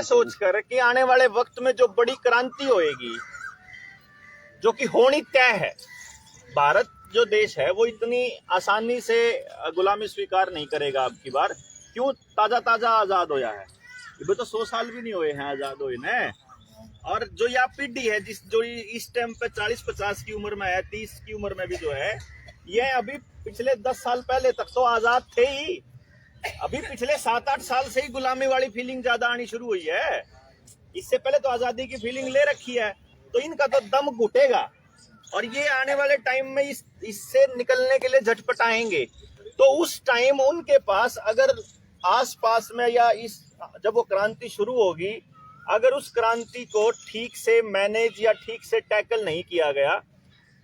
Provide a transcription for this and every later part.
सोचकर कि आने वाले वक्त में जो बड़ी क्रांति होएगी, जो कि होनी तय है, भारत जो देश है वो इतनी आसानी से गुलामी स्वीकार नहीं करेगा अब की बार। क्यों? ताजा ताजा आजाद होया है, ये तो 100 साल भी नहीं हुए हैं आजाद हुए न। और जो यह पीढ़ी है जो इस टाइम पे 40-50 की उम्र में है, 30 की उम्र में भी जो है, ये अभी पिछले 10 साल पहले तक तो आजाद थे ही। अभी पिछले 7-8 साल से ही गुलामी वाली फीलिंग ज्यादा आनी शुरू हुई है। इससे पहले तो आजादी की फीलिंग ले रखी है, तो इनका तो दम घुटेगा और ये आने वाले टाइम में इससे निकलने के लिए झटपटाएंगे। तो उस टाइम उनके पास अगर आसपास में या जब वो क्रांति शुरू होगी, अगर उस क्रांति को ठीक से मैनेज या ठीक से टैकल नहीं किया गया,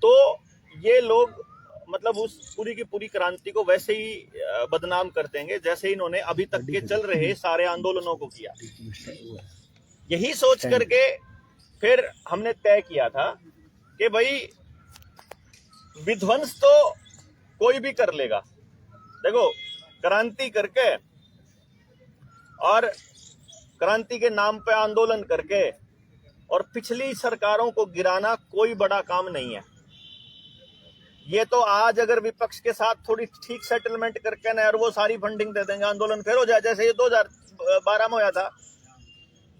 तो ये लोग मतलब उस पूरी की पूरी क्रांति को वैसे ही बदनाम कर देंगे जैसे इन्होंने अभी तक के चल रहे सारे आंदोलनों को किया। यही सोच करके फिर हमने तय किया था कि भाई विध्वंस तो कोई भी कर लेगा। देखो, क्रांति करके और क्रांति के नाम पे आंदोलन करके और पिछली सरकारों को गिराना कोई बड़ा काम नहीं है। ये तो आज अगर विपक्ष के साथ थोड़ी ठीक सेटलमेंट करके ना और वो सारी फंडिंग दे देंगे, आंदोलन फिर हो जाए जैसे ये 2012 में होया था।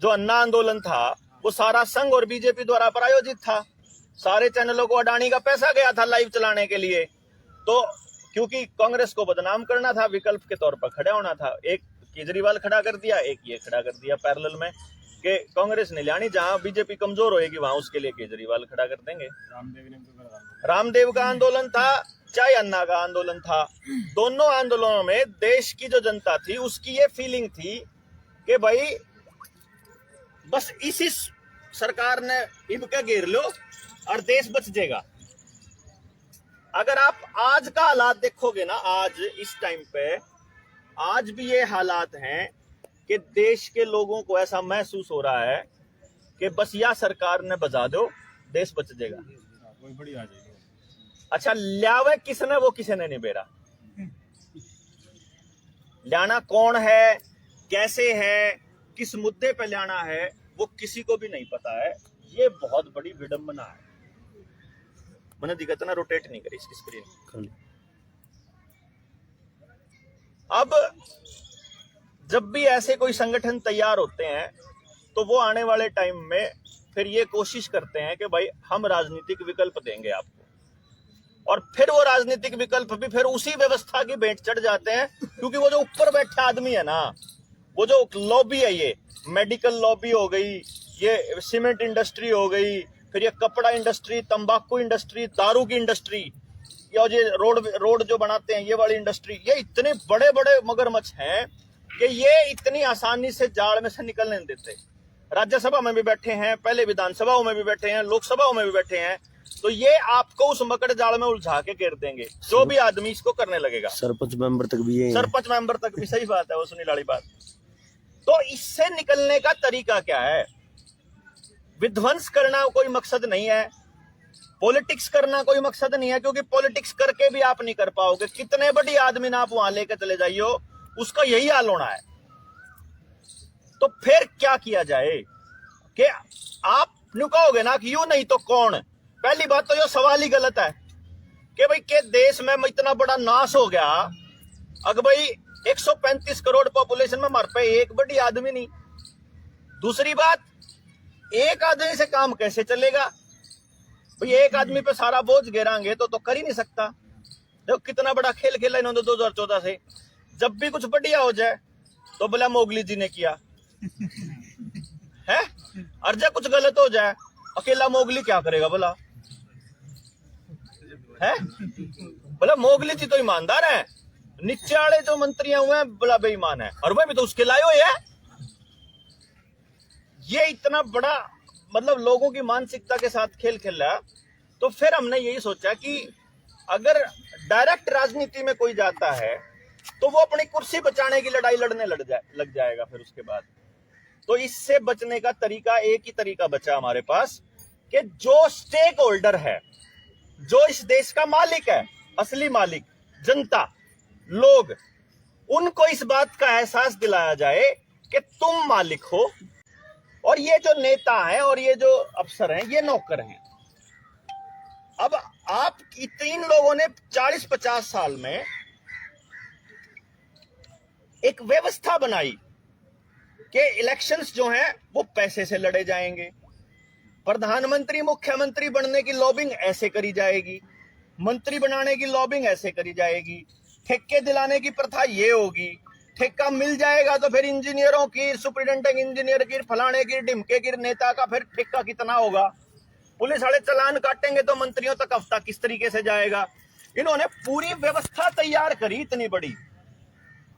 जो अन्ना आंदोलन था वो सारा संघ और बीजेपी द्वारा प्रायोजित था। सारे चैनलों को अडानी का पैसा गया था लाइव चलाने के लिए। तो क्योंकि कांग्रेस को बदनाम करना था, विकल्प के तौर पर खड़ा होना था। एक केजरीवाल खड़ा कर दिया, एक ये खड़ा कर दिया पैरेलल में कि कांग्रेस ने लानी, जहां बीजेपी कमजोर होएगी वहां उसके लिए केजरीवाल खड़ा कर देंगे। रामदेव का आंदोलन था, चाहे अन्ना का आंदोलन था, दोनों आंदोलनों में देश की जो जनता थी उसकी ये फीलिंग थी कि भाई बस इसी सरकार ने इनका घेर लो और देश बच जाएगा। अगर आप आज का हालात देखोगे ना, आज इस टाइम पे आज भी ये हालात हैं कि देश के लोगों को ऐसा महसूस हो रहा है कि बस या सरकार ने बजा दो, देश बच जाएगा। कोई बड़ी आ जाएगी। अच्छा, ल्यावे किसने, वो किसी ने नहीं बेरा। लाना कौन है, कैसे है, किस मुद्दे पे लाना है, वो किसी को भी नहीं पता है। ये बहुत बड़ी विडंबना है। मैंने दिक्कत ना रोटेट नहीं करी इसकी स्क्रीन। अब जब भी ऐसे कोई संगठन तैयार होते हैं तो वो आने वाले टाइम में फिर ये कोशिश करते हैं कि भाई हम राजनीतिक विकल्प देंगे आपको, और फिर वो राजनीतिक विकल्प भी फिर उसी व्यवस्था की भेंट चढ़ जाते हैं। क्योंकि वो जो ऊपर बैठे आदमी है ना, वो जो लॉबी है, ये मेडिकल लॉबी हो गई, ये सीमेंट इंडस्ट्री हो गई, फिर ये कपड़ा इंडस्ट्री, तंबाकू इंडस्ट्री, दारू की इंडस्ट्री, या ये रोड जो बनाते हैं ये वाली इंडस्ट्री, ये इतने बड़े बड़े मगरमच्छ हैं कि ये इतनी आसानी से जाल में से निकलने नहीं देते। राज्यसभा में भी बैठे हैं, पहले विधानसभाओं में भी बैठे हैं, लोकसभाओं में भी बैठे हैं। तो ये आपको उस मकड़ जाल में उलझा के घेर देंगे जो भी आदमी इसको करने लगेगा। सरपंच मेंबर तक भी है, सरपंच मेंबर तक भी। सही बात है, वो सुनी लाड़ी बात। तो इससे निकलने का तरीका क्या है? विध्वंस करना कोई मकसद नहीं है, पॉलिटिक्स करना कोई मकसद नहीं है, क्योंकि पॉलिटिक्स करके भी आप नहीं कर पाओगे। कितने बड़ी आदमी ना आप वहां लेकर चले जाइयो, उसका यही हाल होना है। तो फिर क्या किया जाए कि आप यूं कहोगे ना कि यूं नहीं तो कौन। पहली बात तो ये सवाल ही गलत है कि भाई के देश में इतना बड़ा नाश हो गया। अगर भाई 135 करोड़ पॉपुलेशन में मर पे एक बड़ी आदमी नहीं। दूसरी बात, एक आदमी से काम कैसे चलेगा भाई? एक आदमी पे सारा बोझ गिराएंगे तो कर ही नहीं सकता। देखो कितना बड़ा खेल खेला इन्होंने 2014 से। जब भी कुछ बढ़िया हो जाए तो बोला मोगली जी ने किया है, और जब कुछ गलत हो जाए अकेला मोगली क्या करेगा बोला है? बोला मोगली जी तो ईमानदार है, नीचे वाले जो मंत्री हुए हैं बोला बेईमान है, और वह भी तो उसके लाए हुए है। ये इतना बड़ा मतलब लोगों की मानसिकता के साथ खेल खेल रहा। तो फिर हमने यही सोचा कि अगर डायरेक्ट राजनीति में कोई जाता है तो वो अपनी कुर्सी बचाने की लड़ाई लड़ने लग जाएगा फिर उसके बाद। तो इससे बचने का तरीका, एक ही तरीका बचा हमारे पास कि जो स्टेक होल्डर है, जो इस देश का मालिक है, असली मालिक जनता, लोग, उनको इस बात का एहसास दिलाया जाए कि तुम मालिक हो, और ये जो नेता हैं और ये जो अफसर हैं ये नौकर हैं। अब आप तीन लोगों ने 40-50 साल में एक व्यवस्था बनाई कि इलेक्शंस जो हैं वो पैसे से लड़े जाएंगे, प्रधानमंत्री मुख्यमंत्री बनने की लॉबिंग ऐसे करी जाएगी, मंत्री बनाने की लॉबिंग ऐसे करी जाएगी, ठेके दिलाने की प्रथा ये होगी, ठेका मिल जाएगा तो फिर इंजीनियरों की, सुपरिटेंडिंग इंजीनियर की, फलाने की, ढिमके की, नेता का फिर ठेका कितना होगा, पुलिस वाले चालान काटेंगे तो मंत्रियों तक हफ्ता किस तरीके से जाएगा। इन्होंने पूरी व्यवस्था तैयार करी इतनी बड़ी।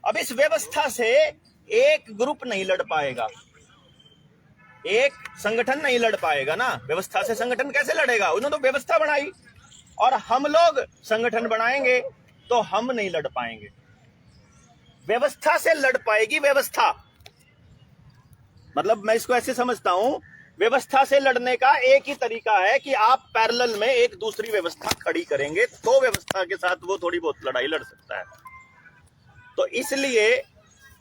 अब इस व्यवस्था से एक ग्रुप नहीं लड़ पाएगा, एक संगठन नहीं लड़ पाएगा ना। व्यवस्था से संगठन कैसे लड़ेगा? उन्होंने तो व्यवस्था बनाई, और हम लोग संगठन बनाएंगे तो हम नहीं लड़ पाएंगे। व्यवस्था से लड़ पाएगी व्यवस्था। मतलब मैं इसको ऐसे समझता हूं, व्यवस्था से लड़ने का एक ही तरीका है कि आप पैरेलल में एक दूसरी व्यवस्था खड़ी करेंगे तो व्यवस्था के साथ वो थोड़ी बहुत लड़ाई लड़ सकता है। तो इसलिए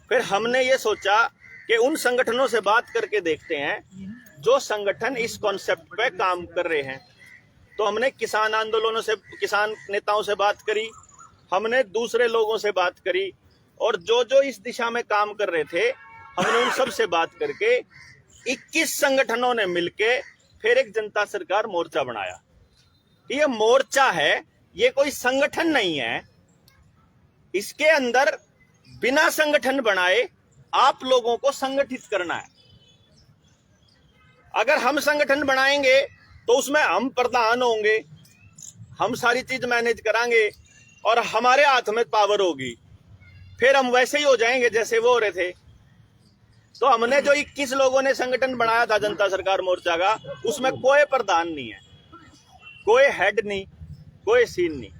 फिर हमने ये सोचा कि उन संगठनों से बात करके देखते हैं जो संगठन इस कॉन्सेप्ट पे काम कर रहे हैं। तो हमने किसान आंदोलनों से, किसान नेताओं से बात करी, हमने दूसरे लोगों से बात करी, और जो जो इस दिशा में काम कर रहे थे हमने उन सब से बात करके 21 संगठनों ने मिलके फिर एक जनता सरकार मोर्चा बनाया। ये मोर्चा है, ये कोई संगठन नहीं है। इसके अंदर बिना संगठन बनाए आप लोगों को संगठित करना है। अगर हम संगठन बनाएंगे तो उसमें हम प्रधान होंगे, हम सारी चीज मैनेज करांगे और हमारे हाथ में पावर होगी, फिर हम वैसे ही हो जाएंगे जैसे वो हो रहे थे। तो हमने जो 21 लोगों ने संगठन बनाया था जनता सरकार मोर्चा का, उसमें कोई प्रधान नहीं है, कोई हेड नहीं, कोई सीन नहीं।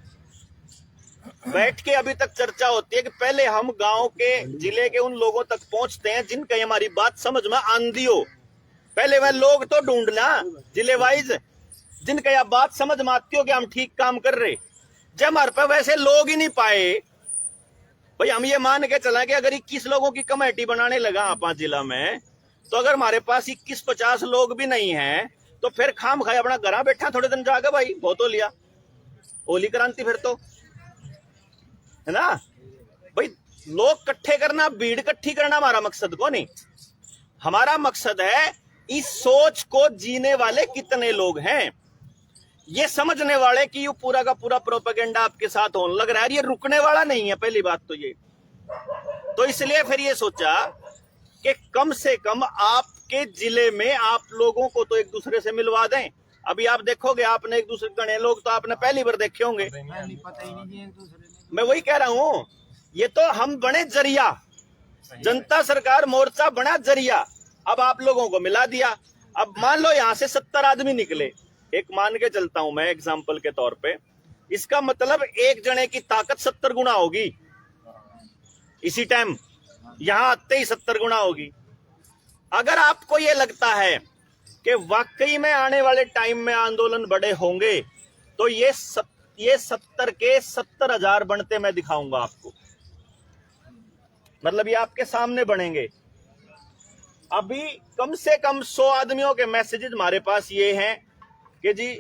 बैठ के अभी तक चर्चा होती है कि पहले हम गांव के, जिले के उन लोगों तक पहुंचते हैं जिनका हमारी बात समझ में आंधी हो। पहले वह लोग तो ढूंढना जिले वाइज जिनका यह बात समझ में आती हो कि हम ठीक काम कर रहे। जब हमारे पे वैसे लोग ही नहीं पाए, भाई हम ये मान के चला कि अगर 21 लोगों की कमेटी बनाने लगा 5 जिला में, तो अगर हमारे पास 21-50 लोग भी नहीं हैं तो फिर खाम खाए अपना घर बैठा थोड़े दिन जाके, भाई बहुत हो लिया, होली क्रांति फिर तो, है ना। भाई लोग इकट्ठे करना, भीड़ इकट्ठी करना हमारा मकसद को नहीं। हमारा मकसद है इस सोच को जीने वाले कितने लोग हैं, ये समझने वाले कि ये पूरा का पूरा प्रोपेगेंडा आपके साथ होने लग रहा है, ये रुकने वाला नहीं है। पहली बात तो ये, तो इसलिए फिर ये सोचा कि कम से कम आपके जिले में आप लोगों को तो एक दूसरे से मिलवा दें। अभी आप देखोगे, आपने एक दूसरे गणे लोग तो आपने पहली बार देखे होंगे, मैं वही कह रहा हूं। ये तो हम बने जरिया, जनता सरकार मोर्चा बना जरिया, अब आप लोगों को मिला दिया। अब मान लो यहां से 70 आदमी निकले, एक मान के चलता हूं मैं एग्जाम्पल के तौर पे, इसका मतलब एक जने की ताकत 70 गुना होगी, इसी टाइम यहां आते ही 70 गुना होगी। अगर आपको ये लगता है कि वाकई में आने वाले टाइम में आंदोलन बड़े होंगे, तो ये 70 के 70,000 बनते मैं दिखाऊंगा आपको। मतलब ये आपके सामने बनेंगे। अभी कम से कम 100 आदमियों के मैसेजेस हमारे पास ये हैं कि जी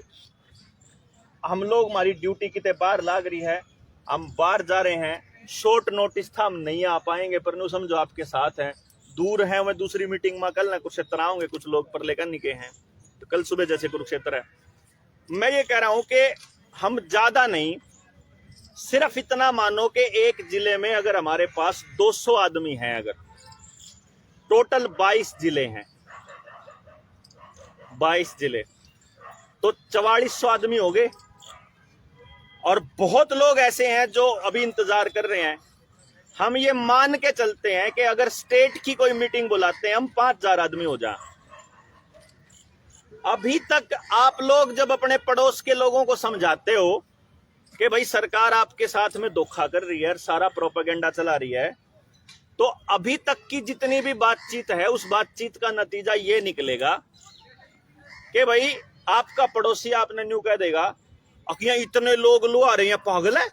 हम लोग, हमारी ड्यूटी कितने बार लाग रही है, हम बाहर जा रहे हैं, शॉर्ट नोटिस था, हम नहीं आ पाएंगे, पर नो समझो आपके साथ हैं। दूर हैं वह दूसरी मीटिंग में, कल ना कुरुक्षेत्र आओगे, कुछ लोग पर लेकर निके हैं, तो कल सुबह जैसे कुरुक्षेत्र है। मैं ये कह रहा हूं कि हम ज्यादा नहीं, सिर्फ इतना मानो कि एक जिले में अगर हमारे पास 200 आदमी हैं, अगर टोटल 22 जिले हैं, 22 जिले, तो 4400 आदमी हो गए। और बहुत लोग ऐसे हैं जो अभी इंतजार कर रहे हैं। हम ये मान के चलते हैं कि अगर स्टेट की कोई मीटिंग बुलाते हैं, हम 5000 आदमी हो जाए। अभी तक आप लोग जब अपने पड़ोस के लोगों को समझाते हो कि भाई सरकार आपके साथ में धोखा कर रही है, सारा प्रोपेगेंडा चला रही है, तो अभी तक की जितनी भी बातचीत है, उस बातचीत का नतीजा ये निकलेगा कि भाई आपका पड़ोसी आपने न्यू कह देगा, अखियां इतने लोग लो आ रहे हैं, पागल है।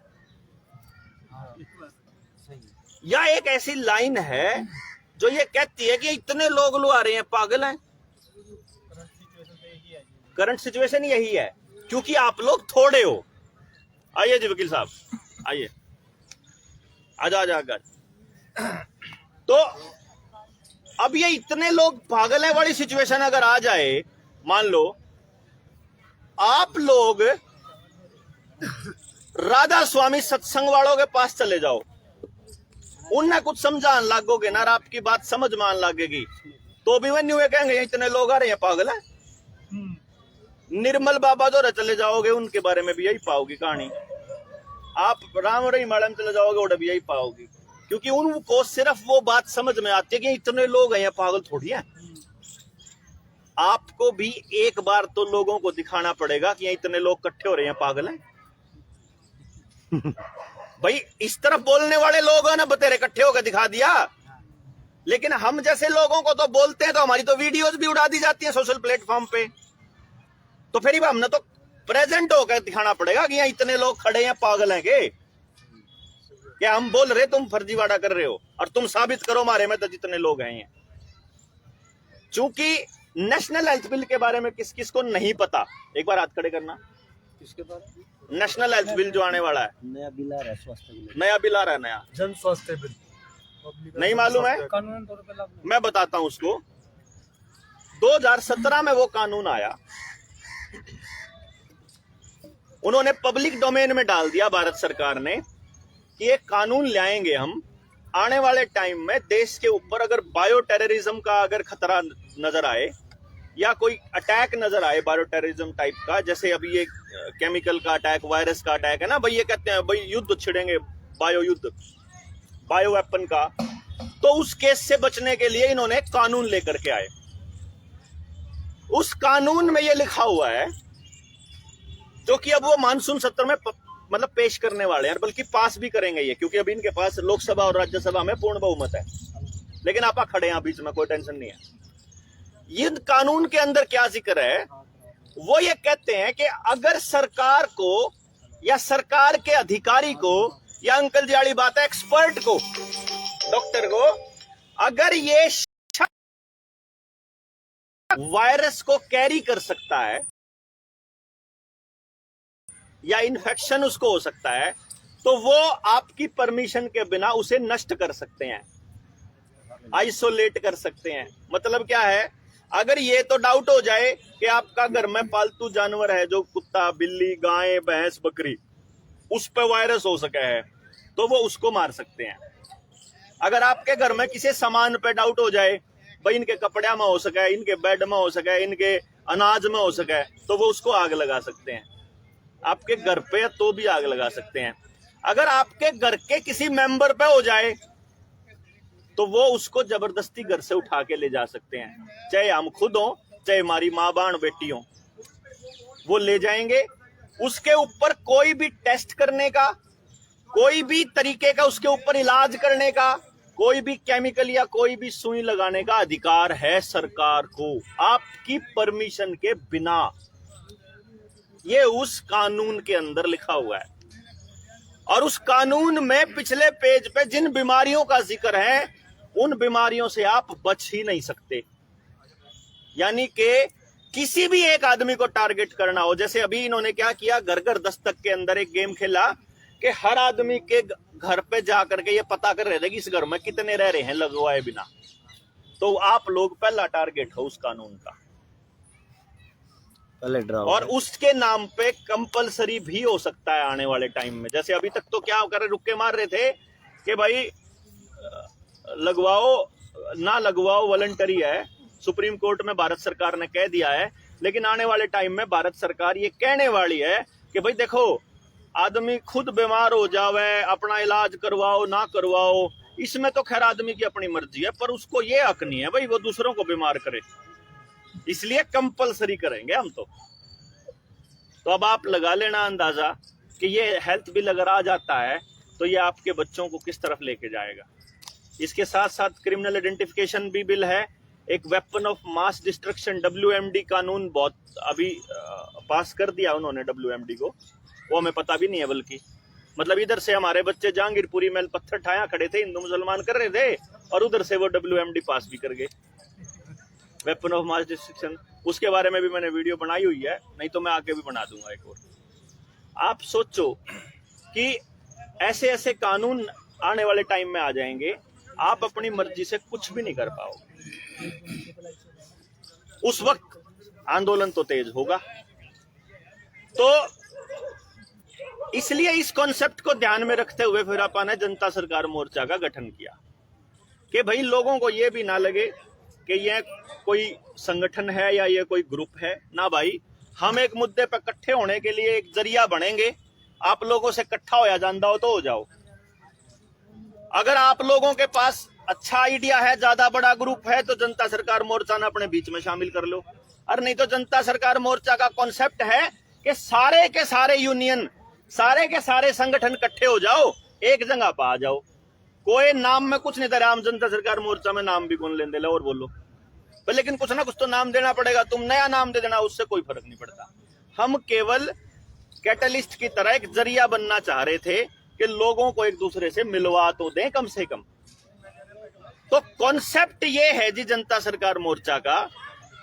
या एक ऐसी लाइन है जो ये कहती है कि इतने लोग लो आ रहे हैं, पागल हैं। करंट सिचुएशन यही है, क्योंकि आप लोग थोड़े हो। आइए जी वकील साहब, आइए, आजा आकर। तो अब ये इतने लोग पागल है वाली सिचुएशन अगर आ जाए, मान लो आप लोग राधा स्वामी सत्संग वालों के पास चले जाओ, उन्हें कुछ समझान लागोगे ना, आपकी बात समझ मान लागेगी, तो भी वह न्यू कहेंगे इतने लोग आ रहे हैं, पागल है। निर्मल बाबा जो चले जाओगे, उनके बारे में भी यही पाओगी कहानी। आप राम रही मैडम चले जाओगे, वो भी यही पाओगी, क्योंकि उनको सिर्फ वो बात समझ में आती है कि इतने लोग हैं, पागल थोड़ी है। आपको भी एक बार तो लोगों को दिखाना पड़ेगा कि इतने लोग इकट्ठे हो रहे हैं, पागल हैं। भाई इस तरफ बोलने वाले लोगों ने बतेरे इकट्ठे होकर दिखा दिया, लेकिन हम जैसे लोगों को तो बोलते हैं तो हमारी तो वीडियोस भी उड़ा दी जाती है सोशल प्लेटफॉर्म पे। तो फिर हमने तो प्रेजेंट होकर दिखाना पड़ेगा कि यहाँ इतने लोग खड़े हैं, पागल हैं के क्या हम बोल रहे तुम फर्जीवाड़ा कर रहे हो, और तुम साबित करो हमारे में तो जितने लोग हैं। चूंकि नेशनल हेल्थ बिल के बारे में किस किस को नहीं पता, एक बार हाथ खड़े करना। किसके बारे? नेशनल हेल्थ बिल जो आने वाला है, नया बिल आ रहा है, स्वास्थ्य बिल, नया बिल आ रहा है, नया जन स्वास्थ्य बिल। नहीं मालूम है? कानून तौर पे लागू, मैं बताता हूं उसको। 2017 में वो कानून आया, उन्होंने पब्लिक डोमेन में डाल दिया भारत सरकार ने कि एक कानून लाएंगे हम, आने वाले टाइम में देश के ऊपर अगर बायो टेररिज्म का अगर खतरा नजर आए या कोई अटैक नजर आए बायो टेररिज्म टाइप का, जैसे अभी ये केमिकल का अटैक, वायरस का अटैक है ना भाई, ये कहते हैं भाई युद्ध छिड़ेंगे, बायो युद्ध, बायो वेपन का, तो उस केस से बचने के लिए इन्होंने कानून लेकर के आए। उस कानून में ये लिखा हुआ है, जो कि अब वो मानसून सत्र में मतलब पेश करने वाले हैं, बल्कि पास भी करेंगे ये, क्योंकि अभी इनके पास लोकसभा और राज्यसभा में पूर्ण बहुमत है। लेकिन आप खड़े हैं बीच में, कोई टेंशन नहीं है। ये कानून के अंदर क्या जिक्र है, वो ये कहते हैं कि अगर सरकार को या सरकार के अधिकारी को, या अंकल जी वाली बात है एक्सपर्ट को, डॉक्टर को, अगर ये वायरस को कैरी कर सकता है या इन्फेक्शन उसको हो सकता है, तो वो आपकी परमिशन के बिना उसे नष्ट कर सकते हैं, आइसोलेट कर सकते हैं। मतलब क्या है, अगर ये तो डाउट हो जाए कि आपका घर में पालतू जानवर है, जो कुत्ता, बिल्ली, गाय, भैंस, बकरी, उस पर वायरस हो सका है, तो वो उसको मार सकते हैं। अगर आपके घर में किसी सामान पे डाउट हो जाए, भाई इनके कपड़े में हो सका है, इनके बेड में हो सका है, इनके अनाज में हो सका है, तो वो उसको आग लगा सकते हैं। आपके घर पे तो भी आग लगा सकते हैं। अगर आपके घर के किसी मेंबर पे हो जाए, तो वो उसको जबरदस्ती घर से उठा के ले जा सकते हैं, चाहे हम खुद हो, चाहे हमारी माँ बाण बेटी हो, वो ले जाएंगे। उसके ऊपर कोई भी टेस्ट करने का, कोई भी तरीके का उसके ऊपर इलाज करने का, कोई भी केमिकल या कोई भी सुई लगाने का अधिकार है सरकार को, आपकी परमिशन के बिना। ये उस कानून के अंदर लिखा हुआ है, और उस कानून में पिछले पेज पे जिन बीमारियों का जिक्र है, उन बीमारियों से आप बच ही नहीं सकते। यानी कि किसी भी एक आदमी को टारगेट करना हो, जैसे अभी इन्होंने क्या किया, घर घर दस्तक के अंदर एक गेम खेला कि हर आदमी के घर पे जाकर के ये पता कर रहे थे कि इस घर में कितने रह रहे हैं लगवाए बिना। तो आप लोग पहला टारगेट हो उस कानून का, और उसके नाम पे कंपलसरी भी हो सकता है आने वाले टाइम में। जैसे अभी तक तो क्या कर रहे, रुक के मार रहे थे कि भाई लगवाओ ना लगवाओ वॉलंटरी है, सुप्रीम कोर्ट में भारत सरकार ने कह दिया है। लेकिन आने वाले टाइम में भारत सरकार ये कहने वाली है कि भाई देखो, आदमी खुद बीमार हो जावे, अपना इलाज करवाओ ना करवाओ, इसमें तो खैर आदमी की अपनी मर्जी है, पर उसको ये हक नहीं है भाई वो दूसरों को बीमार करे, इसलिए कंपलसरी करेंगे हम तो अब आप लगा लेना अंदाजा कि ये हेल्थ बिल अगर आ जाता है तो ये आपके बच्चों को किस तरफ लेके जाएगा। इसके साथ साथ क्रिमिनल आइडेंटिफिकेशन भी बिल है, एक weapon of mass destruction WMD कानून बहुत अभी पास कर दिया उन्होंने WMD को, वो हमें पता भी नहीं है। बल्कि मतलब इधर से हमारे बच्चे जहांगीरपुरी में पत्थर ठाया खड़े थे, हिंदू मुसलमान कर रहे थे, और उधर से वो WMD पास भी कर गए। वेपन ऑफ मास डिस्ट्रक्शन, उसके बारे में भी मैंने वीडियो बनाई हुई है, नहीं तो मैं आगे भी बना दूंगा एक और। आप सोचो कि ऐसे ऐसे कानून आने वाले टाइम में आ जाएंगे, आप अपनी मर्जी से कुछ भी नहीं कर पाओगे। उस वक्त आंदोलन तो तेज होगा। तो इसलिए इस कॉन्सेप्ट को ध्यान में रखते हुए फिर अपन ने जनता सरकार मोर्चा का गठन किया कि भाई लोगों को यह भी ना लगे कि यह कोई संगठन है या ये कोई ग्रुप है ना। भाई हम एक मुद्दे पर इकट्ठे होने के लिए एक जरिया बनेंगे। आप लोगों से इकट्ठा होया जानता हो तो हो जाओ। अगर आप लोगों के पास अच्छा आइडिया है, ज्यादा बड़ा ग्रुप है, तो जनता सरकार मोर्चा ने अपने बीच में शामिल कर लो। और नहीं तो जनता सरकार मोर्चा का कॉन्सेप्ट है कि सारे के सारे यूनियन, सारे के सारे संगठन इकट्ठे हो जाओ, एक जगह पर आ जाओ। कोई नाम में कुछ नहीं था, राम जनता सरकार मोर्चा में नाम भी कौन लेने दे और बोलो, पर लेकिन कुछ ना कुछ तो नाम देना पड़ेगा। तुम नया नाम दे देना, उससे कोई फर्क नहीं पड़ता। हम केवल कैटलिस्ट की तरह एक जरिया बनना चाह रहे थे कि लोगों को एक दूसरे से मिलवा तो दें कम से कम। तो कॉन्सेप्ट ये है जी जनता सरकार मोर्चा का।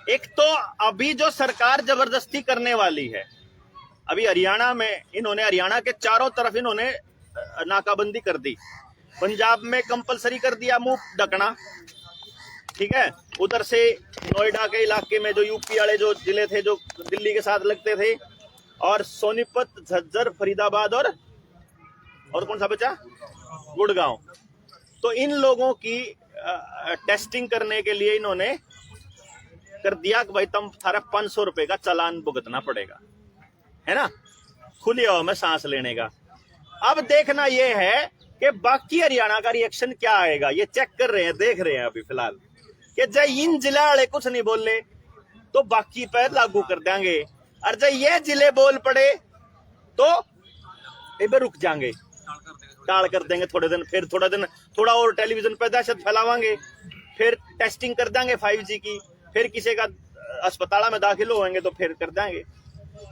एक तो अभी जो सरकार जबरदस्ती करने वाली है, अभी हरियाणा में इन्होंने, हरियाणा के चारों तरफ इन्होंने नाकाबंदी कर दी। पंजाब में कंपलसरी कर दिया मुंह ढकना, ठीक है। उधर से नोएडा के इलाके में जो यूपी वाले जो जिले थे जो दिल्ली के साथ लगते थे, और सोनीपत, झज्जर, फरीदाबाद और कौन सा बचा, गुड़गांव। तो इन लोगों की टेस्टिंग करने के लिए इन्होंने कर दिया कि भाई तुम थारा 500 रुपए का चालान भुगतना पड़ेगा, है ना, खुली हवा में सांस लेने का। अब देखना यह है कि बाकी हरियाणा का रिएक्शन क्या आएगा। ये चेक कर रहे हैं, देख रहे हैं अभी फिलहाल कि जब इन जिला वाले कुछ नहीं बोले तो बाकी पर लागू कर देंगे, और जब ये जिले बोल पड़े तो इधर रुक जाएंगे, टाल कर देंगे थोड़े दिन। फिर थोड़ा और टेलीविजन पर दहशत फैलावांगे, फिर टेस्टिंग कर देंगे 5G की, फिर किसी का अस्पताल में दाखिल होंगे तो फिर कर देंगे।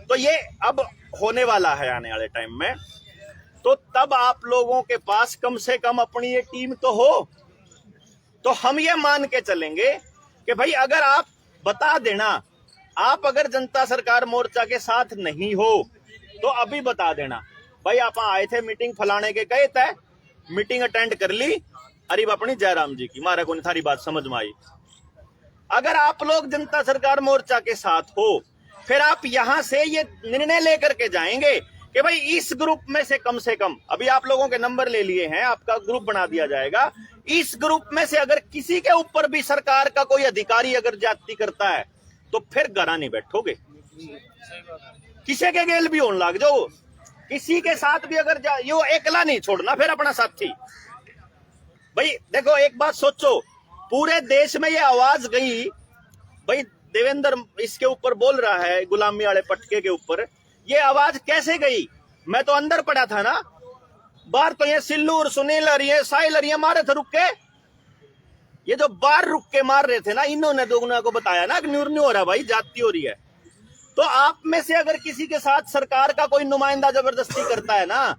तो ये अब होने वाला है आने वाले टाइम में। तो तब आप लोगों के पास कम से कम अपनी ये टीम तो हो। तो हम ये मान के चलेंगे कि भाई अगर आप बता देना, आप अगर जनता सरकार मोर्चा के साथ नहीं हो तो अभी बता देना भाई आप आए थे मीटिंग फलाने के गए थे, मीटिंग अटेंड कर ली, अरे अपनी जयराम जी की, मारा को थारी बात समझ में आई। अगर आप लोग जनता सरकार मोर्चा के साथ हो, फिर आप यहां से ये निर्णय लेकर के जाएंगे कि भाई इस ग्रुप में से कम, अभी आप लोगों के नंबर ले लिए हैं, आपका ग्रुप बना दिया जाएगा। इस ग्रुप में से अगर किसी के ऊपर भी सरकार का कोई अधिकारी अगर ज्यादती करता है तो फिर घरा नहीं बैठोगे, किसी के गेल भी होने लग जाओ। किसी के साथ भी अगर यो एकला नहीं छोड़ना, फिर अपना साथी। भाई देखो एक बात सोचो, पूरे देश में ये आवाज गई, भाई देवेंद्र इसके ऊपर बोल रहा है गुलामी वाले पटके के ऊपर, ये आवाज कैसे गई? मैं तो अंदर पड़ा था ना, बाहर तो ये सिल्लू और सुनील और ये साहिल और ये मारे थे रुक के। ये जो बाहर रुक के मार रहे थे ना, इन्होंने दोगुना को बताया ना कि न्यूर नहीं हो रहा भाई, जाती हो रही है। तो आप में से अगर किसी के साथ सरकार का कोई नुमाइंदा जबरदस्ती करता है ना,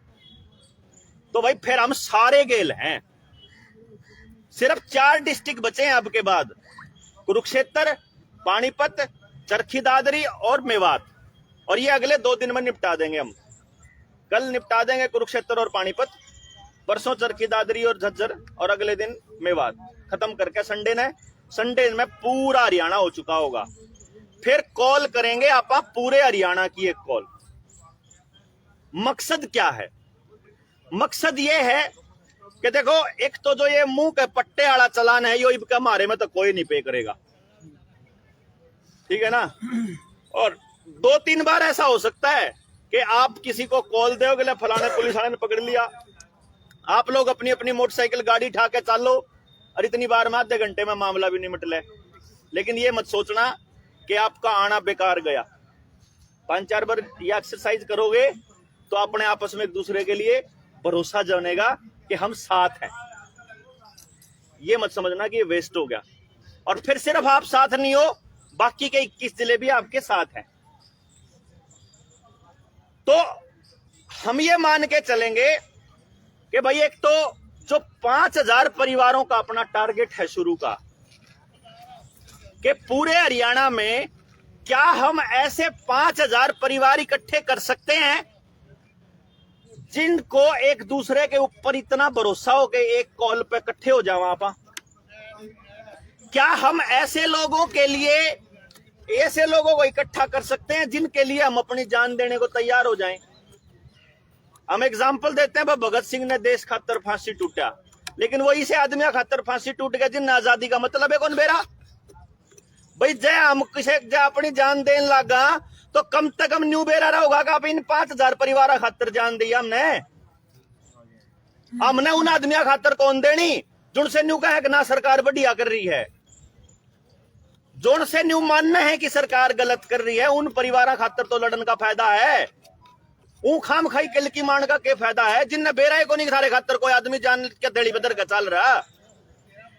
तो भाई फिर हम सारे गेल हैं। सिर्फ 4 डिस्ट्रिक्ट बचे हैं अब के बाद, कुरुक्षेत्र, पानीपत, चरखी दादरी और मेवात, और ये अगले 2 दिन में निपटा देंगे हम। कल निपटा देंगे कुरुक्षेत्र और पानीपत, परसों चरखी दादरी और झज्जर, और अगले दिन मेवात खत्म करके संडे में पूरा हरियाणा हो चुका होगा। फिर कॉल करेंगे आप पूरे हरियाणा की एक कॉल। मकसद क्या है? मकसद ये है कि देखो, एक तो जो ये मुंह के पट्टे वाला चलान है, यो इनका हमारे में तो कोई नहीं पे करेगा, ठीक है ना। और 2-3 बार ऐसा हो सकता है कि आप किसी को कॉल दोगे, फलाने पुलिस वाले ने पकड़ लिया, आप लोग अपनी अपनी मोटरसाइकिल गाड़ी उठा के चालो, और इतनी बार में आधे घंटे में मामला भी नहीं मिटले। लेकिन ये मत सोचना कि आपका आना बेकार गया। 5-4 बार ये एक्सरसाइज करोगे तो अपने आपस में एक दूसरे के लिए भरोसा जमेगा कि हम साथ हैं। ये मत समझना कि ये वेस्ट हो गया। और फिर सिर्फ आप साथ नहीं हो, बाकी के 21 जिले भी आपके साथ हैं। तो हम ये मान के चलेंगे कि भाई एक तो जो 5000 परिवारों का अपना टारगेट है शुरू का, कि पूरे हरियाणा में क्या हम ऐसे 5,000 परिवार इकट्ठे कर सकते हैं जिनको एक दूसरे के ऊपर इतना भरोसा हो कि एक कॉल पे इकट्ठे हो जाओ आप? क्या हम ऐसे लोगों के लिए, ऐसे लोगों को इकट्ठा कर सकते हैं जिनके लिए हम अपनी जान देने को तैयार हो जाएं? हम एग्जाम्पल देते हैं, भगत सिंह ने देश खातर फांसी टूटा, लेकिन वो इसे आदमी खातर फांसी टूट गया जिन आजादी का मतलब है कौन बेरा भाई? जय हम किसे जय अपनी जान देने लगा तो कम से कम न्यू बेरा रहा होगा कि इन 5,000 परिवार खातर जान दी हमने उन आदमियों खातर कौन देनी जिनसे न्यू कहे कि ना सरकार बढ़िया कर रही है, जोन से न्यू मानना है कि सरकार गलत कर रही है, उन परिवार खातर तो लड़न का फायदा है। ऊ खाम खाई किल की मान का क्या फायदा है जिनने बेरा को नहीं सारे खातर कोई आदमी जान के दड़ी बदर का चल रहा।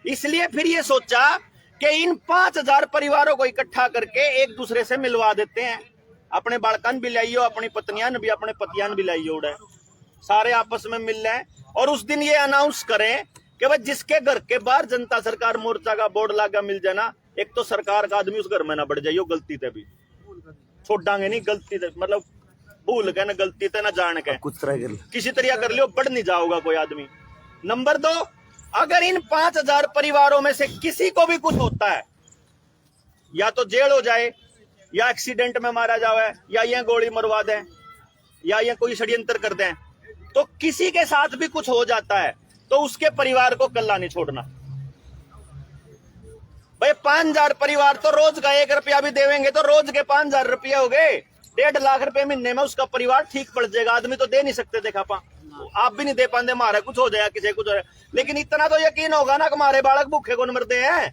इसलिए फिर ये सोचा कि इन 5,000 परिवारों को इकट्ठा करके एक दूसरे से मिलवा देते हैं। अपने बालकन भी लाइयो, अपनी पत्नियां भी, अपने पतियान भी लाइयो, उड़े सारे आपस में मिल रहे हैं और उस दिन ये अनाउंस करें कि भाई जिसके घर के बाहर जनता सरकार मोर्चा का बोर्ड लगा मिल जाना, एक तो सरकार का आदमी उस घर में ना बढ़ जाइयो, गलती से भी छोड़ांगे नहीं, गलती से मतलब भूल के ना, गलती से ना जान के कुछ तरह किसी तरह कर लियो, बढ़ नहीं जाओगा कोई आदमी। नंबर 2, अगर इन 5,000 परिवारों में से किसी को भी कुछ होता है, या तो जेल हो जाए, या एक्सीडेंट में मारा जाए, या ये गोली मरवा दें, या ये कोई षड्यंत्र कर दें, तो किसी के साथ भी कुछ हो जाता है तो उसके परिवार को कल्ला नहीं छोड़ना। भाई 5,000 परिवार तो रोज का 1 रुपया भी देवेंगे तो रोज के 5,000 रुपये हो गए, 1.5 लाख रुपए महीने में उसका परिवार ठीक पड़ जाएगा। आदमी तो दे नहीं सकते, देखा पा आप भी नहीं दे पाते, मारे कुछ हो जाए किसी कुछ हो जाए, लेकिन इतना तो यकीन होगा ना कि हमारे बालक भूखे कौन मरते हैं।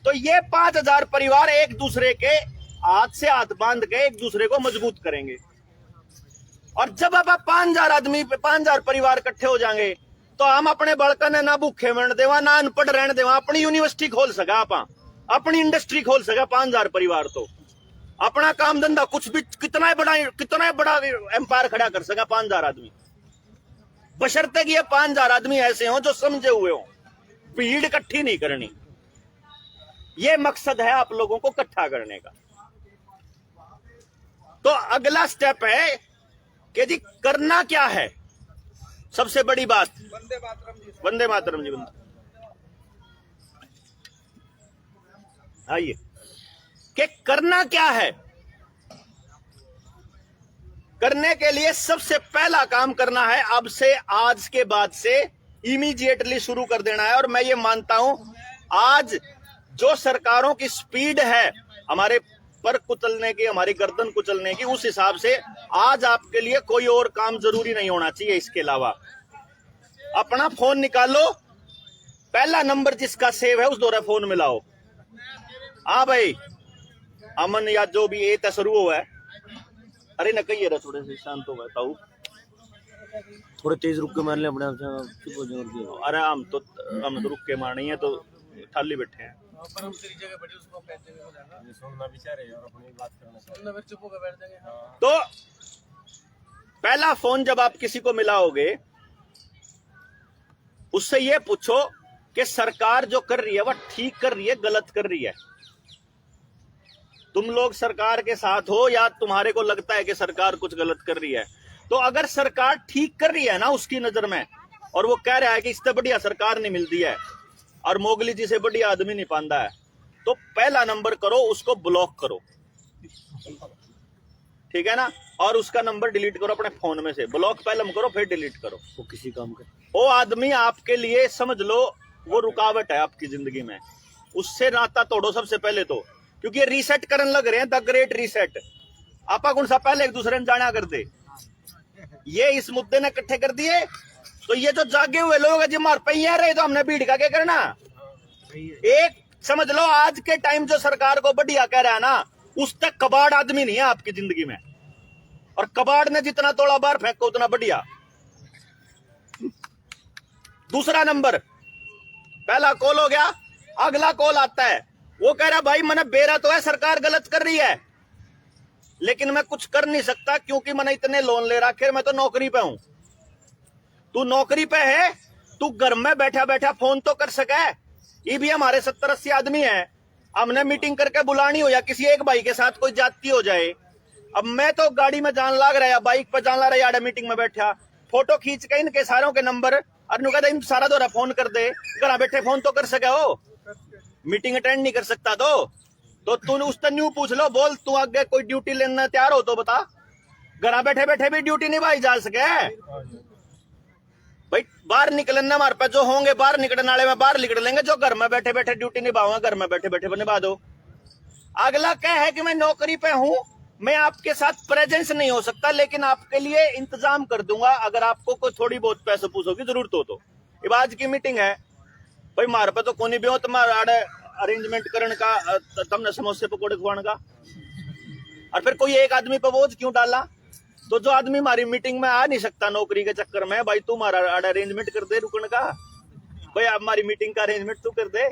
तो ये 5,000 परिवार एक दूसरे के हाथ से हाथ बांध के एक दूसरे को मजबूत करेंगे। और जब अब 5,000 आदमी 5,000 परिवार इकट्ठे हो जाएंगे तो हम अपने बालका ने ना भूखे मरण देवा, ना अनपढ़ रहने देवा, अपनी यूनिवर्सिटी खोल सका, आप अपनी इंडस्ट्री खोल सका। 5,000 परिवार तो अपना काम धंधा कुछ भी कितना बड़ा एम्पायर खड़ा कर सका 5,000 आदमी, बशर्ते कि ये 5,000 आदमी ऐसे हों जो समझे हुए हों, भीड़ इकट्ठी नहीं करनी। ये मकसद है आप लोगों को इकट्ठा करने का। तो अगला स्टेप है कि जी करना क्या है। सबसे बड़ी बात, वंदे मातरम जी, आइए कि करना क्या है। करने के लिए सबसे पहला काम करना है, अब से आज के बाद से इमीडिएटली शुरू कर देना है। और मैं ये मानता हूं आज जो सरकारों की स्पीड है हमारे पर कुचलने की, हमारी गर्दन कुचलने की, उस हिसाब से आज आपके लिए कोई और काम जरूरी नहीं होना चाहिए। इसके अलावा अपना फोन निकालो, पहला नंबर जिसका सेव है उस दौरे फोन मिलाओ। हाँ भाई, अमन या जो भी ये शुरू हुआ है, अरे न कहिए रहा, थोड़े से शांत हो गए ताऊ, थोड़े तेज रुक के मार ले अपने आप से। अरे हम तो रुक के मारनी है तो खाली बैठे हैं। तो पहला फोन जब आप किसी को मिलाओगे उससे ये पूछो कि सरकार जो कर रही है वह ठीक कर रही है, गलत कर रही है। तुम लोग सरकार के साथ हो या तुम्हारे को लगता है कि सरकार कुछ गलत कर रही है। तो अगर सरकार ठीक कर रही है ना उसकी नजर में, और वो कह रहा है कि इससे बढ़िया सरकार नहीं मिलती है और मोगली जी से बढ़िया आदमी नहीं पांदा है, तो पहला नंबर करो, उसको ब्लॉक करो, ठीक है ना। और उसका नंबर डिलीट करो अपने फोन में से। ब्लॉक पहले करो फिर डिलीट करो। वो किसी काम का, वो आदमी आपके लिए समझ लो वो रुकावट है आपकी जिंदगी में, उससे नाता तोड़ो सबसे पहले तो, क्योंकि ये रीसेट करने लग रहे हैं, द ग्रेट रीसेट। आपा कौन सा पहले एक दूसरे ने जाना करते, ये इस मुद्दे ने इकट्ठे कर दिए। तो ये जो जागे हुए लोग हैं जिम्मार पहिया रहे तो हमने भीड़ का क्या करना। एक समझ लो आज के टाइम जो सरकार को बढ़िया कह रहा है ना, उस तक कबाड़ आदमी नहीं है आपकी जिंदगी में, और कबाड़ ने जितना तोड़ा बाहर फेंको उतना बढ़िया। दूसरा नंबर, पहला कॉल हो गया, अगला कॉल आता है, वो कह रहा भाई मैंने बेरा तो है सरकार गलत कर रही है, लेकिन मैं कुछ कर नहीं सकता क्योंकि मैंने इतने लोन ले रखे, मैं तो नौकरी पे हूं। तू नौकरी पे है, तू घर में बैठा बैठा फोन तो कर सके। ये भी हमारे 70-80 आदमी हैं, हमने मीटिंग करके बुलानी हो या किसी एक भाई के साथ कोई जाती हो जाए, अब मैं तो गाड़ी में जान लाग रहा, बाइक पर जान ला रहा, यार मीटिंग में बैठा, फोटो खींच के इनके सारों के नंबर और नु कहता इन सारा दौरा फोन कर दे, घर बैठे फोन तो कर सके हो, मीटिंग अटेंड नहीं कर सकता तो तू उससे न्यू पूछ लो, बोल तू आगे कोई ड्यूटी लेना तैयार हो तो बता, घर बैठे बैठे भी ड्यूटी निभाई जा सके भाई। बाहर निकलना हमारे पास जो होंगे बाहर निकलने वाले में बाहर निकल लेंगे, जो घर में बैठे बैठे ड्यूटी निभाऊंगा घर में बैठे बैठे निभा दो। अगला क्या है कि मैं नौकरी पे हूं, मैं आपके साथ प्रेजेंस नहीं हो सकता, लेकिन आपके लिए इंतजाम कर दूंगा अगर आपको कोई थोड़ी बहुत पैसे पूछो की जरूरत हो तो। अब आज की मीटिंग है भाई, मारे पे तो कोनी भी हो तुम्हारा अरेंजमेंट करने का, तुमने समोसे पकौड़े खुआने का, और फिर कोई एक आदमी पे बोझ क्यों डाला? तो जो आदमी हमारी मीटिंग में आ नहीं सकता नौकरी के चक्कर में, भाई तू हमारा अरेंजमेंट कर दे रुकने का, भाई आप हमारी मीटिंग का अरेंजमेंट तू कर दे,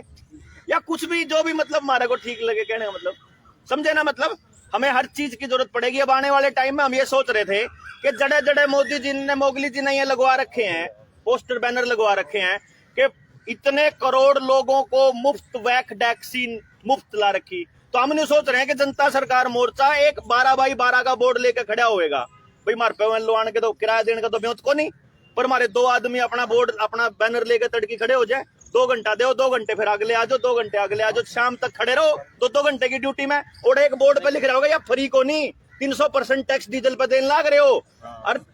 या कुछ भी जो भी मतलब हमारे को ठीक लगे, कहने का मतलब समझे ना, मतलब हमें हर चीज की जरूरत पड़ेगी। अब आने वाले टाइम में हम ये सोच रहे थे कि जड़े जड़े मोदी जी ने, मोगली जी ने ये लगवा रखे हैं, पोस्टर बैनर लगवा रखे हैं कि इतने करोड़ लोगों को मुफ्त वैक्सीन मुफ्त ला रखी, तो हम नहीं सोच रहे हैं कि जनता सरकार मोर्चा एक 12x12 का बोर्ड लेकर खड़ा होएगा, भाई मार पे लोआने के तो किराया देने का तो ब्योत को नहीं, पर हमारे 2 आदमी अपना बोर्ड अपना बैनर लेकर तड़की खड़े हो जाए, 2 घंटा दो, 2 घंटे फिर अगले आ जाओ, 2 घंटे अगले आ जाओ, शाम तक खड़े रहो, तो 2 घंटे की ड्यूटी में, और एक बोर्ड पे लिख रहा होगा या फ्री को नहीं 300% टैक्स डीजल पे देने लग रहे हो, और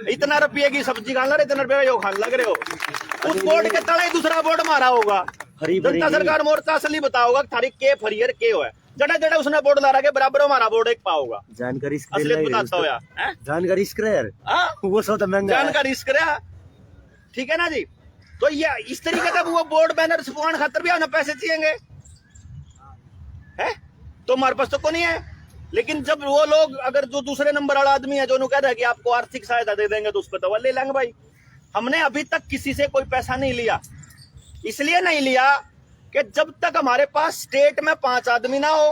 इतना रुपये की सब्जी खान लग रहे, इतना रुपये का खान लग रहे हो, उस बोर्ड के तले दूसरा बोर्ड मारा होगा, जनता सरकार मोर्चा असली बताओगा थारी के फरियर के हो है, जड़े जड़े उसने बोर्ड ला रहा के बराबर हमारा बोर्ड एक पाओगा, जानकारी असलियत बताता हो यार, जानकारी यार वो सब तो महंगा जानकारी ठीक है ना जी। तो ये इस तरीके का वो बोर्ड बैनर छपवाने खातर भी हमें पैसे चाहिए है, तो हमारे पास तो को नहीं है, लेकिन जब वो लोग अगर जो दूसरे नंबर वाला आदमी है जो कह रहा है कि आपको आर्थिक सहायता दे देंगे तो उसको तो ले लेंगे भाई। हमने अभी तक किसी से कोई पैसा नहीं लिया, इसलिए नहीं लिया कि जब तक हमारे पास स्टेट में 5 आदमी ना हो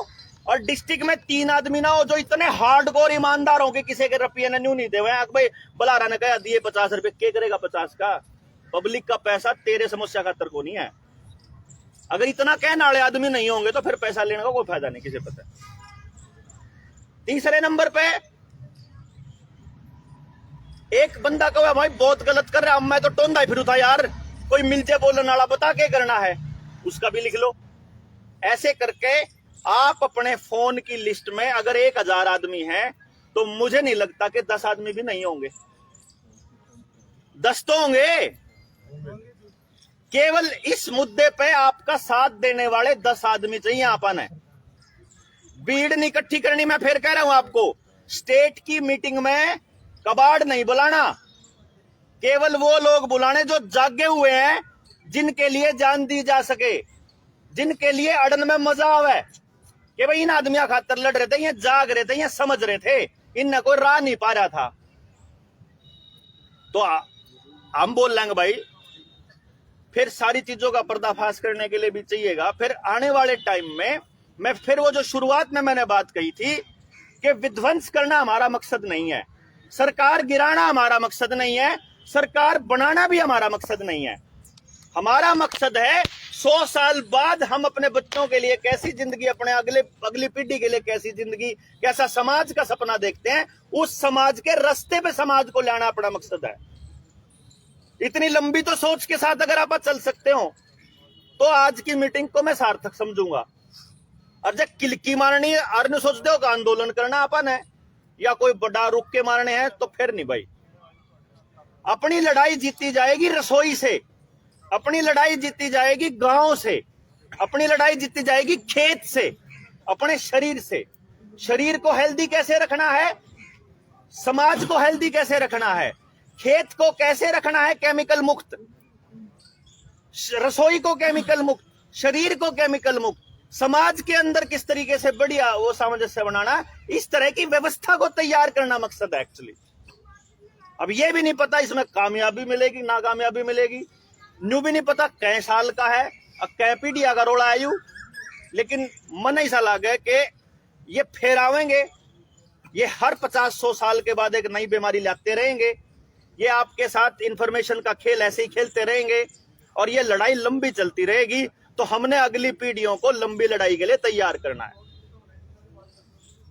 और डिस्ट्रिक्ट में 3 आदमी ना हो जो इतने हार्डकोर ईमानदार हो कि किसी के रुपये ने न्यू नहीं दे भाई, बलारा ने कहा दिए 50 रुपए, क्या करेगा 50 का, पब्लिक का पैसा तेरे समस्या खातर को नहीं है। अगर इतना कहने वाले आदमी नहीं होंगे तो फिर पैसा लेने का कोई फायदा नहीं, किसे पता। तीसरे नंबर पे एक बंदा कहा भाई बहुत गलत कर रहा, मैं तो टोंदा ही फिर था यार, कोई मिलते बोलने वाला बता के करना है, उसका भी लिख लो। ऐसे करके आप अपने फोन की लिस्ट में अगर 1000 आदमी हैं तो मुझे नहीं लगता कि 10 आदमी भी नहीं होंगे, 10 तो होंगे। केवल इस मुद्दे पे आपका साथ देने वाले 10 आदमी चाहिए आपन है, भीड़ नहीं इकट्ठी करनी। मैं फिर कह रहा हूं आपको, स्टेट की मीटिंग में कबाड़ नहीं बुलाना, केवल वो लोग बुलाने जो जागे हुए हैं, जिनके लिए जान दी जा सके, जिनके लिए अड़न में मजा आवे कि भाई इन आदमियों खातर लड़ रहे थे, ये जाग रहे थे, ये समझ रहे थे, इनने कोई राह नहीं पा रहा था, तो हम बोल लेंगे भाई। फिर सारी चीजों का पर्दाफाश करने के लिए भी चाहिएगा। फिर आने वाले टाइम में मैं फिर वो जो शुरुआत में मैंने बात कही थी कि विध्वंस करना हमारा मकसद नहीं है, सरकार गिराना हमारा मकसद नहीं है, सरकार बनाना भी हमारा मकसद नहीं है। हमारा मकसद है 100 साल बाद हम अपने बच्चों के लिए कैसी जिंदगी, अपने अगली पीढ़ी के लिए कैसी जिंदगी, कैसा समाज का सपना देखते हैं, उस समाज के रास्ते पे समाज को लाना अपना मकसद है। इतनी लंबी तो सोच के साथ अगर आप चल सकते हो तो आज की मीटिंग को मैं सार्थक समझूंगा। और जब किलकी मारनी है और सोचते हो कि आंदोलन करना अपन है या कोई बड़ा रुक के मारने हैं, तो फिर नहीं भाई। अपनी लड़ाई जीती जाएगी रसोई से, अपनी लड़ाई जीती जाएगी गांव से, अपनी लड़ाई जीती जाएगी खेत से, अपने शरीर से। शरीर को हेल्दी कैसे रखना है, समाज को हेल्दी कैसे रखना है, खेत को कैसे रखना है केमिकल मुक्त, रसोई को केमिकल मुक्त, शरीर को केमिकल मुक्त, समाज के अंदर किस तरीके से बढ़िया वो सामंजस्य बनाना, इस तरह की व्यवस्था को तैयार करना मकसद है एक्चुअली। अब ये भी नहीं पता इसमें कामयाबी मिलेगी नाकामयाबी मिलेगी, न्यू भी नहीं पता कै साल का है और कै पीढ़िया का रोड़ा आयु, लेकिन मन ऐसा लगे कि ये फेरावेंगे, ये हर 50-100 साल के बाद एक नई बीमारी लाते रहेंगे, ये आपके साथ इंफॉर्मेशन का खेल ऐसे ही खेलते रहेंगे और ये लड़ाई लंबी चलती रहेगी। तो हमने अगली पीढ़ियों को लंबी लड़ाई के लिए तैयार करना है।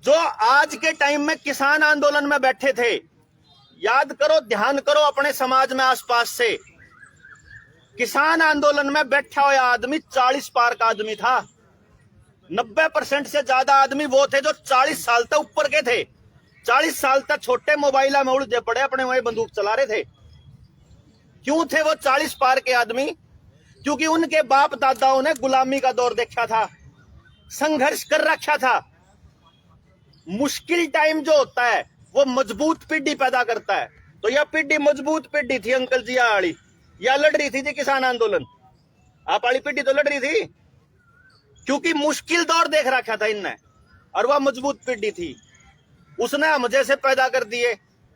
जो आज के टाइम में किसान आंदोलन में बैठे थे, याद करो, ध्यान करो अपने समाज में आसपास से, किसान आंदोलन में बैठा हुआ आदमी 40 पार का आदमी था। 90% से ज्यादा आदमी वो थे जो 40 साल तक ऊपर के थे। 40 साल तक छोटे मोबाइल में उलझे पड़े अपने वही बंदूक चला रहे थे। क्यों थे वो 40 पार के आदमी? क्योंकि उनके बाप दादाओं ने गुलामी का दौर देखा था, संघर्ष कर रखा था। मुश्किल टाइम जो होता है वो मजबूत पीढ़ी पैदा करता है। तो यह पीढ़ी मजबूत पीढ़ी थी अंकल जी, आड़ी या लड़ रही थी जी किसान आंदोलन। आप वाली पीढ़ी तो लड़ रही थी क्योंकि मुश्किल दौर देख रखा था इनने, और वह मजबूत पीढ़ी थी। उसने हम जैसे पैदा कर दिए,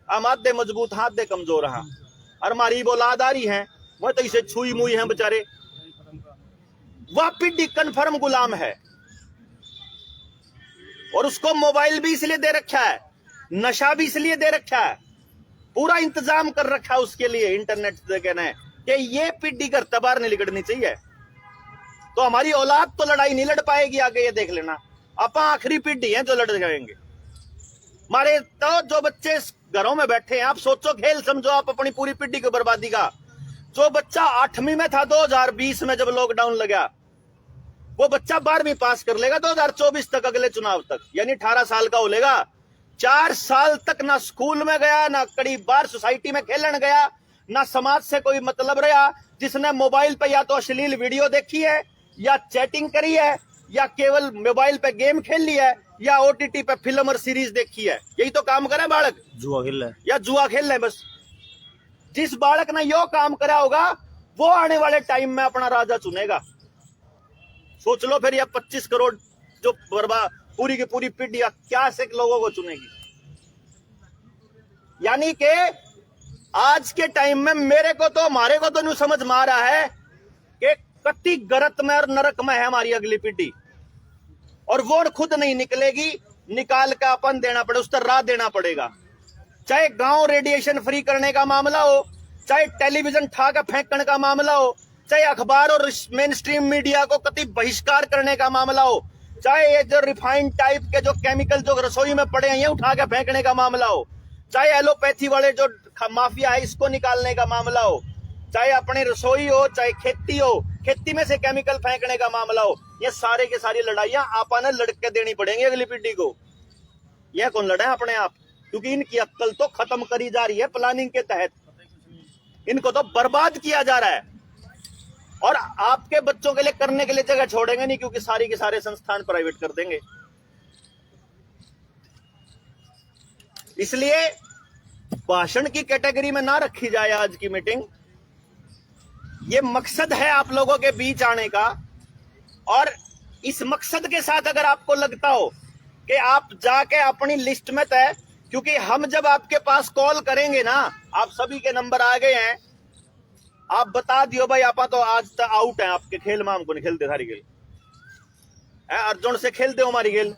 हम आधे मजबूत आधे कमजोर रहा, और हमारी औलाद आ रही है वह तो इसे छुई मुई है बेचारे। वह पीढ़ी कन्फर्म गुलाम है, और उसको मोबाइल भी इसलिए दे रखा है, नशा भी इसलिए दे रखा है, पूरा इंतजाम कर रखा है उसके लिए इंटरनेट से कहना है कि ये पीढ़ी घर तबार नहीं निकलनी चाहिए। तो हमारी औलाद तो लड़ाई नहीं लड़ पाएगी आगे, ये देख लेना। आप आखिरी पीढ़ी है जो लड़ जाएंगे। हमारे तो जो बच्चे घरों में बैठे हैं, आप सोचो, खेल समझो आप अपनी पूरी पीढ़ी की बर्बादी का। जो बच्चा 8वीं में था 2020 में जब लॉकडाउन लगा, वो बच्चा 12वीं पास कर लेगा 2024 तक, अगले चुनाव तक, यानी 18 साल का हो लेगा। 4 साल तक ना स्कूल में गया, ना कड़ी बार सोसाइटी में खेलने गया, ना समाज से कोई मतलब रहा। जिसने मोबाइल पे या तो अश्लील वीडियो देखी है, या चैटिंग करी है, या केवल मोबाइल पे गेम खेल लिया है, या ओटीटी पे फिल्म और सीरीज देखी है, यही तो काम करे बालक। जुआ खेल रहा है या जुआ खेल रहे बस। जिस बालक ने यो काम करा होगा वो आने वाले टाइम में अपना राजा चुनेगा। सोच लो फिर यह 25 करोड़ जो बर्बाद पूरी की पूरी पीढ़ी क्या से लोगों को चुनेगी। यानी कि आज के टाइम में मेरे को तो, हमारे को तो नहीं समझ में आ रहा है कि कति गरत में और नरक में है हमारी अगली पीढ़ी, और वो खुद नहीं निकलेगी, निकाल का अपन देना पड़े, उस पर राह देना पड़ेगा। चाहे गांव रेडिएशन फ्री करने का मामला हो, चाहे टेलीविजन ठा के फेंकने का मामला हो, चाहे अखबार और मेन स्ट्रीम मीडिया को कति बहिष्कार करने का मामला हो, चाहे ये जो रिफाइंड टाइप के जो केमिकल जो रसोई में पड़े हैं ये उठा के फेंकने का मामला हो, चाहे एलोपैथी वाले जो माफिया है इसको निकालने का मामला हो, चाहे अपने रसोई हो, चाहे खेती हो, खेती में से केमिकल फेंकने का मामला हो, ये सारे के सारी लड़ाइयां आपने लड़के देनी पड़ेंगी अगली पीढ़ी को। यह कौन लड़े अपने आप, क्योंकि इनकी अक्ल तो खत्म करी जा रही है प्लानिंग के तहत, इनको तो बर्बाद किया जा रहा है। और आपके बच्चों के लिए करने के लिए जगह छोड़ेंगे नहीं, क्योंकि सारी के सारे संस्थान प्राइवेट कर देंगे। इसलिए भाषण की कैटेगरी में ना रखी जाए आज की मीटिंग। ये मकसद है आप लोगों के बीच आने का, और इस मकसद के साथ अगर आपको लगता हो कि आप जाके अपनी लिस्ट में तय, क्योंकि हम जब आपके पास कॉल करेंगे ना, आप सभी के नंबर आ गए हैं, आप बता दियो भाई आप तो आज तक आउट है आपके खेल में, हमको नहीं खेलते सारी खेल, अर्जुन से खेलते हो हमारी खेल।